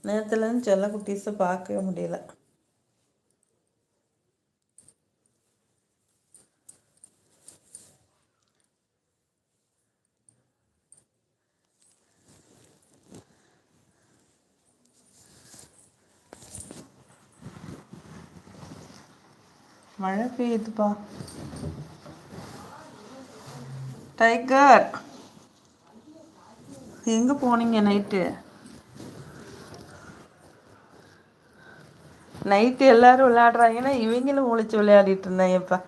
நேற்றுலேருந்து செல்ல குட்டீஸை பார்க்கவே முடியல. மழை பெய்யுதுப்பா. டைகர், எங்கே போனீங்க நைட்டு? நைட்டு எல்லாரும் விளையாடுறாங்கன்னா இவங்களும் முழிச்சு விளையாடிட்டு இருந்தாங்கப்பா.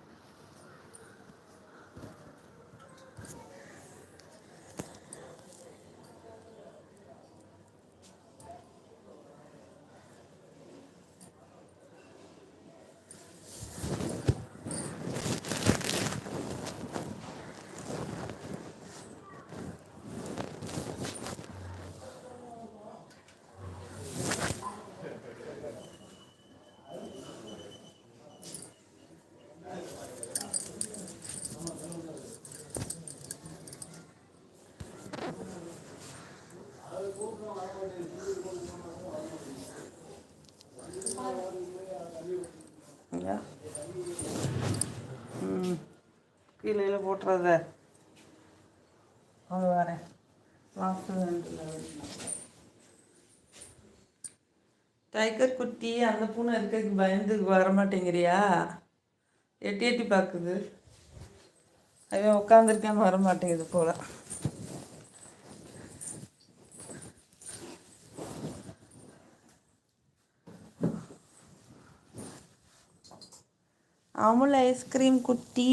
கீழே போட்டுறத அவங்க வரேன். டைகர் குட்டி, அந்த பூனை இருக்கிறதுக்கு பயந்து வரமாட்டேங்கிறியா? எட்டி எட்டி பார்க்குது. அவன் உட்காந்துருக்கான்னு வரமாட்டேங்குது போல. அமுல் ஐஸ்கிரீம் குட்டி.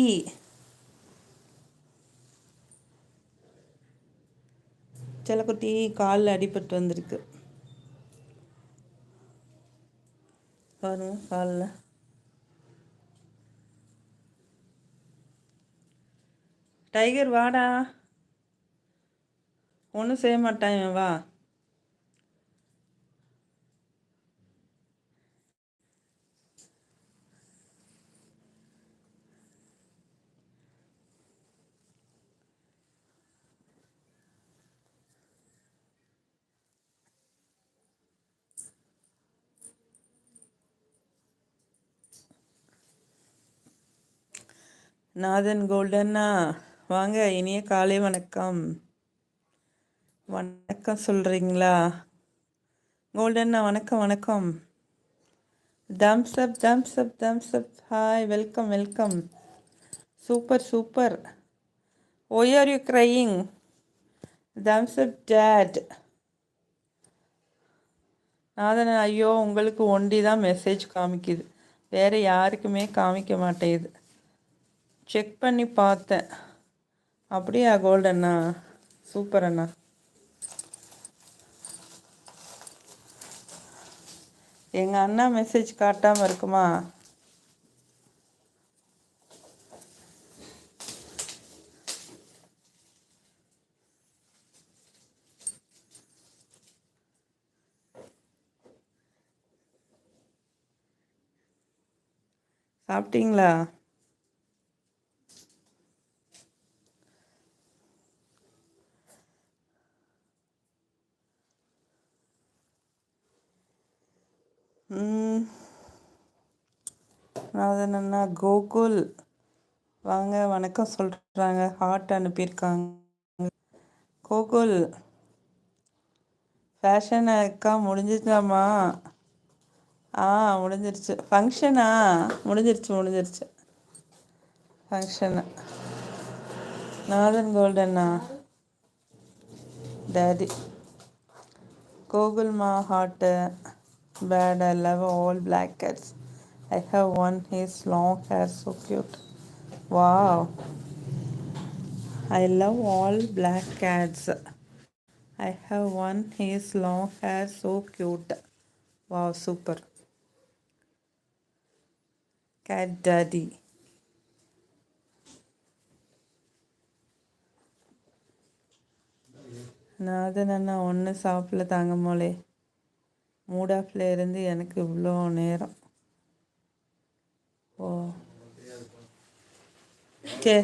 சில குட்டி காலில் அடிபட்டு வந்திருக்கு பாருங்க, காலில். டைகர் வாடா, ஒன்றும் செய்ய மாட்டான் வா. நாதன் கோல்டன்னா வாங்க, இனிய காலை வணக்கம். வணக்கம் சொல்கிறீங்களா கோல்டன்னா? வணக்கம் வணக்கம். Thumbs up thumbs up thumbs up. Hi, welcome welcome. Super super. Why are you crying? Thumbs up dad. Nathan, ஐயோ உங்களுக்கு ஒண்டி தான் மெசேஜ் காமிக்குது, வேறு யாருக்குமே காமிக்க மாட்டேங்குது. செக் பண்ணி பார்த்தேன். அப்படியா கோல்டண்ணா? சூப்பர் அண்ணா. எங்கள் அண்ணா மெசேஜ் காட்டாமல் இருக்குமா? சாப்பிட்டீங்களா? அதனா கோகுல் வாங்க, வணக்கம் சொல்கிறாங்க, ஹார்ட் அனுப்பியிருக்காங்க. கோகுல், ஃபேஷன் அக்கா முடிஞ்சிச்சாமா? முடிஞ்சிருச்சு. ஃபங்க்ஷனா? முடிஞ்சிருச்சு ஃபங்க்ஷனு. நாதன் கோல்டன்னா டேடி. கோகுல்மா heart. Bad, I love all black cats. I have one, his long hair, so cute. Wow. I love all black cats. I have one, his long hair, so cute. Wow, super. Cat daddy. நாதன் அண்ணா ஒன்று சாப்பிடல தாங்க மோளே. Mood ஆஃப்ல இருந்து எனக்கு இவ்வளோ நேரம். ஓ சே